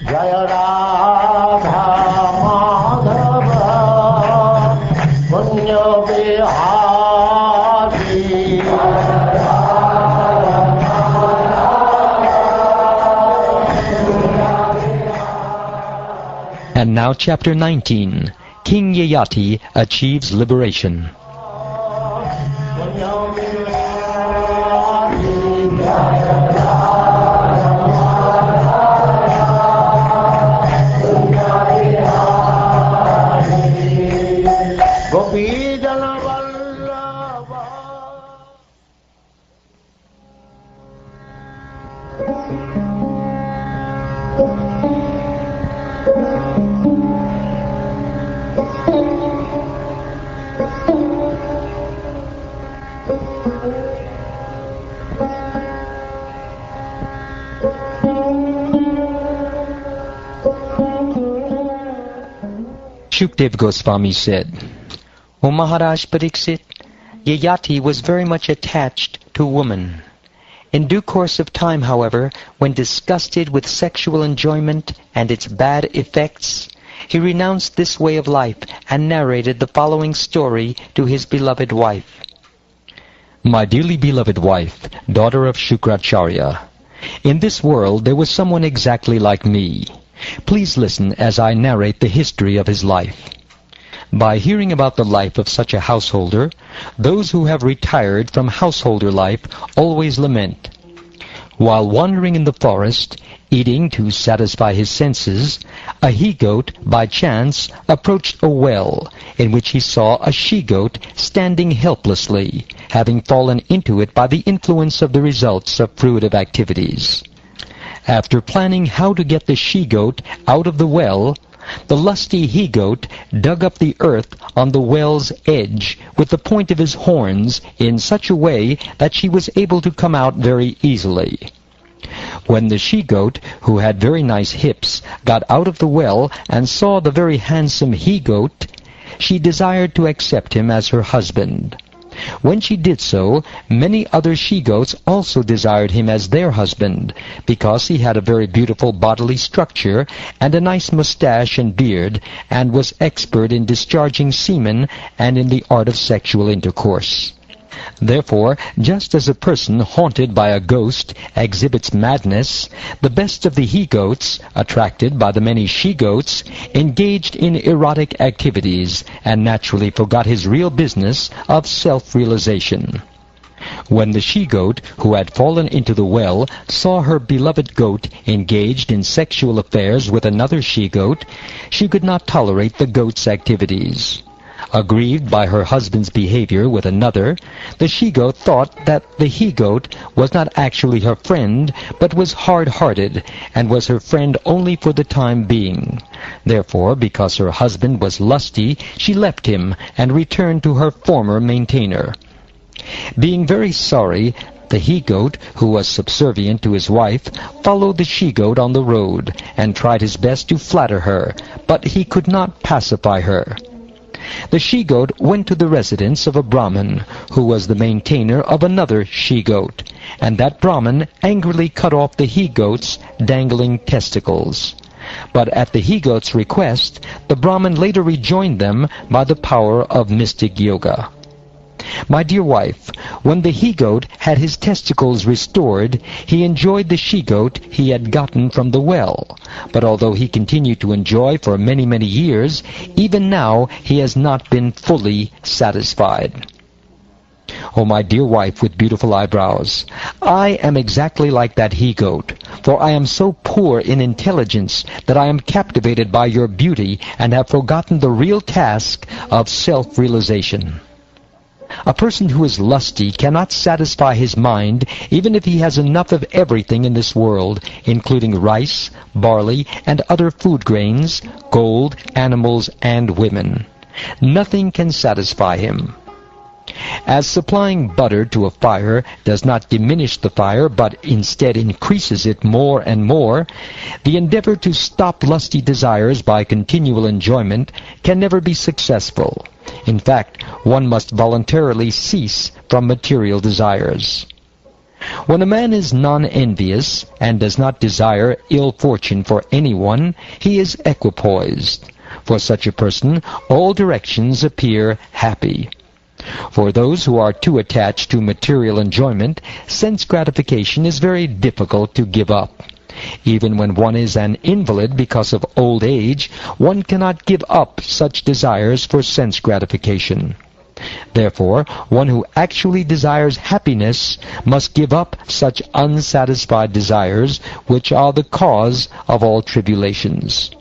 Jaya Radha Madhava Punya Vihari. And now chapter 19. King Yayati achieves liberation. Shukdev Goswami said, O Maharaj Pariksit, Yayati was very much attached to woman. In due course of time, however, when disgusted with sexual enjoyment and its bad effects, he renounced this way of life and narrated the following story to his beloved wife. My dearly beloved wife, daughter of Shukracharya, in this world there was someone exactly like me. Please listen as I narrate the history of his life. By hearing about the life of such a householder, those who have retired from householder life always lament. While wandering in the forest, eating to satisfy his senses, a he-goat by chance approached a well, in which he saw a she-goat standing helplessly, having fallen into it by the influence of the results of fruitive activities. After planning how to get the she-goat out of the well, the lusty he-goat dug up the earth on the well's edge with the point of his horns in such a way that she was able to come out very easily. When the she-goat, who had very nice hips, got out of the well and saw the very handsome he-goat, she desired to accept him as her husband. When she did so, many other she-goats also desired him as their husband, because he had a very beautiful bodily structure and a nice mustache and beard, and was expert in discharging semen and in the art of sexual intercourse. Therefore, just as a person haunted by a ghost exhibits madness, the best of the he-goats, attracted by the many she-goats, engaged in erotic activities and naturally forgot his real business of self-realization. When the she-goat, who had fallen into the well, saw her beloved goat engaged in sexual affairs with another she-goat, she could not tolerate the goat's activities. Aggrieved by her husband's behavior with another, the she-goat thought that the he-goat was not actually her friend, but was hard-hearted, and was her friend only for the time being. Therefore, because her husband was lusty, she left him and returned to her former maintainer. Being very sorry, the he-goat, who was subservient to his wife, followed the she-goat on the road, and tried his best to flatter her, but he could not pacify her. The she-goat went to the residence of a Brahmin, who was the maintainer of another she-goat, and that Brahmin angrily cut off the he-goat's dangling testicles. But at the he-goat's request, the Brahmin later rejoined them by the power of mystic yoga. My dear wife, when the he-goat had his testicles restored, he enjoyed the she-goat he had gotten from the well. But although he continued to enjoy for many, many years, even now he has not been fully satisfied. Oh, my dear wife with beautiful eyebrows, I am exactly like that he-goat, for I am so poor in intelligence that I am captivated by your beauty and have forgotten the real task of self-realization. A person who is lusty cannot satisfy his mind even if he has enough of everything in this world, including rice, barley, and other food grains, gold, animals, and women. Nothing can satisfy him. As supplying butter to a fire does not diminish the fire, but instead increases it more and more, the endeavor to stop lusty desires by continual enjoyment can never be successful. In fact, one must voluntarily cease from material desires. When a man is non-envious and does not desire ill fortune for anyone, he is equipoised. For such a person, all directions appear happy. For those who are too attached to material enjoyment, sense gratification is very difficult to give up. Even when one is an invalid because of old age, one cannot give up such desires for sense gratification. Therefore, one who actually desires happiness must give up such unsatisfied desires, which are the cause of all tribulations.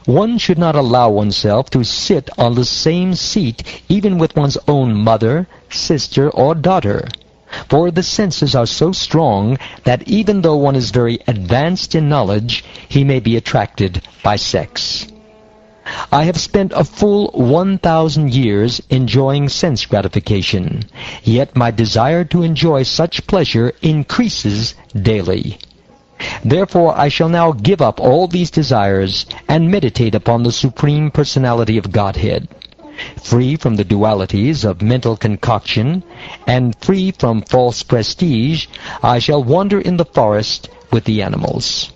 One should not allow oneself to sit on the same seat even with one's own mother, sister, or daughter, for the senses are so strong that even though one is very advanced in knowledge, he may be attracted by sex. I have spent a full 1,000 years enjoying sense gratification, yet my desire to enjoy such pleasure increases daily. Therefore I shall now give up all these desires and meditate upon the Supreme Personality of Godhead. Free from the dualities of mental concoction and free from false prestige, I shall wander in the forest with the animals.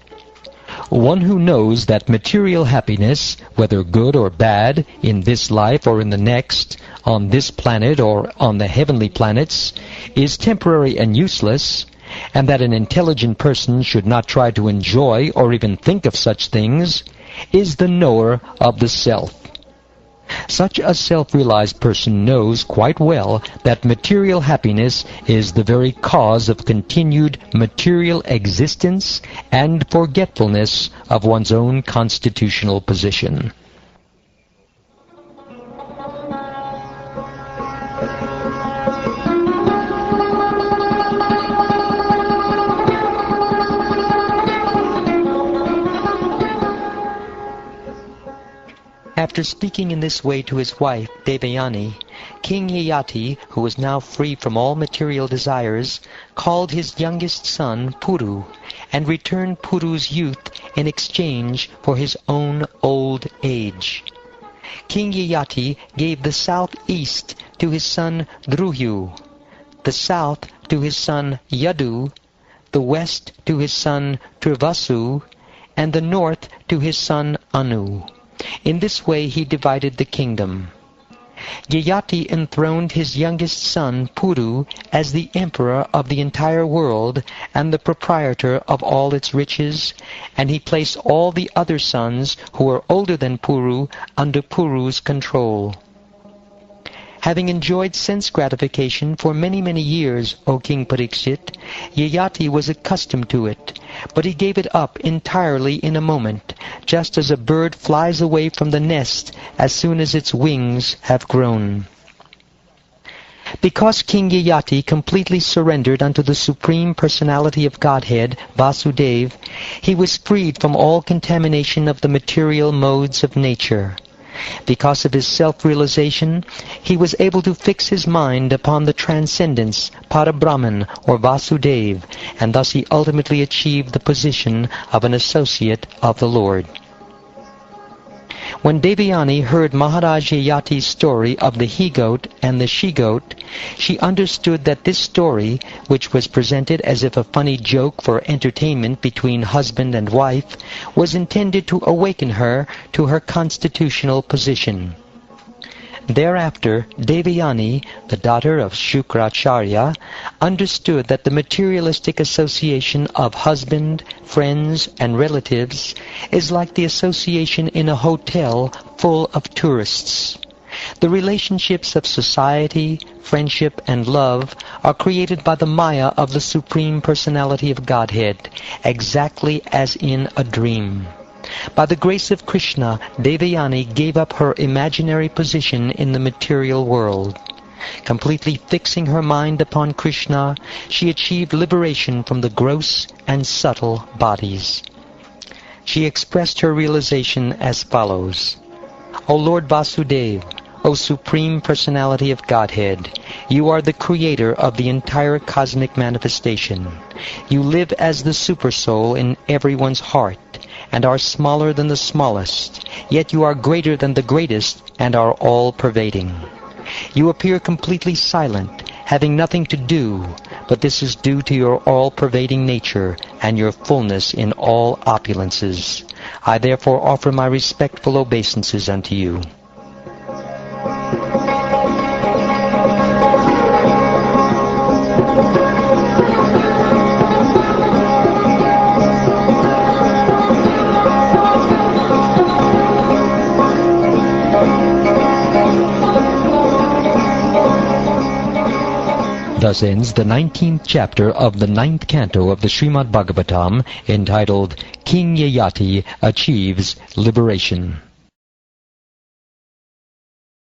One who knows that material happiness, whether good or bad, in this life or in the next, on this planet or on the heavenly planets, is temporary and useless, and that an intelligent person should not try to enjoy or even think of such things, is the knower of the self. Such a self-realized person knows quite well that material happiness is the very cause of continued material existence and forgetfulness of one's own constitutional position. After speaking in this way to his wife, Devayani, King Yayati, who was now free from all material desires, called his youngest son, Puru, and returned Puru's youth in exchange for his own old age. King Yayati gave the southeast to his son Druhyu, the south to his son Yadu, the west to his son Trivasu, and the north to his son Anu. In this way he divided the kingdom. Yayati enthroned his youngest son, Puru, as the emperor of the entire world and the proprietor of all its riches, and he placed all the other sons who were older than Puru under Puru's control. Having enjoyed sense gratification for many, many years, O King Parikshit, Yayati was accustomed to it, but he gave it up entirely in a moment, just as a bird flies away from the nest as soon as its wings have grown. Because King Yayati completely surrendered unto the Supreme Personality of Godhead, Vasudeva, he was freed from all contamination of the material modes of nature. Because of his self-realization, he was able to fix his mind upon the transcendence, Parabrahman or Vasudeva, and thus he ultimately achieved the position of an associate of the Lord. When Devayani heard Maharaj Yayati's story of the he-goat and the she-goat, she understood that this story, which was presented as if a funny joke for entertainment between husband and wife, was intended to awaken her to her constitutional position. Thereafter, Devayani, the daughter of Shukracharya, understood that the materialistic association of husband, friends, and relatives is like the association in a hotel full of tourists. The relationships of society, friendship, and love are created by the Maya of the Supreme Personality of Godhead, exactly as in a dream. By the grace of Krishna, Devayani gave up her imaginary position in the material world. Completely fixing her mind upon Krishna, she achieved liberation from the gross and subtle bodies. She expressed her realization as follows. O Lord Vasudeva, O Supreme Personality of Godhead, you are the creator of the entire cosmic manifestation. You live as the Supersoul in everyone's heart, and are smaller than the smallest, yet you are greater than the greatest and are all-pervading. You appear completely silent, having nothing to do, but this is due to your all-pervading nature and your fullness in all opulences. I therefore offer my respectful obeisances unto you. Thus ends the 19th chapter of the 9th canto of the Srimad Bhagavatam, entitled King Yayati Achieves Liberation.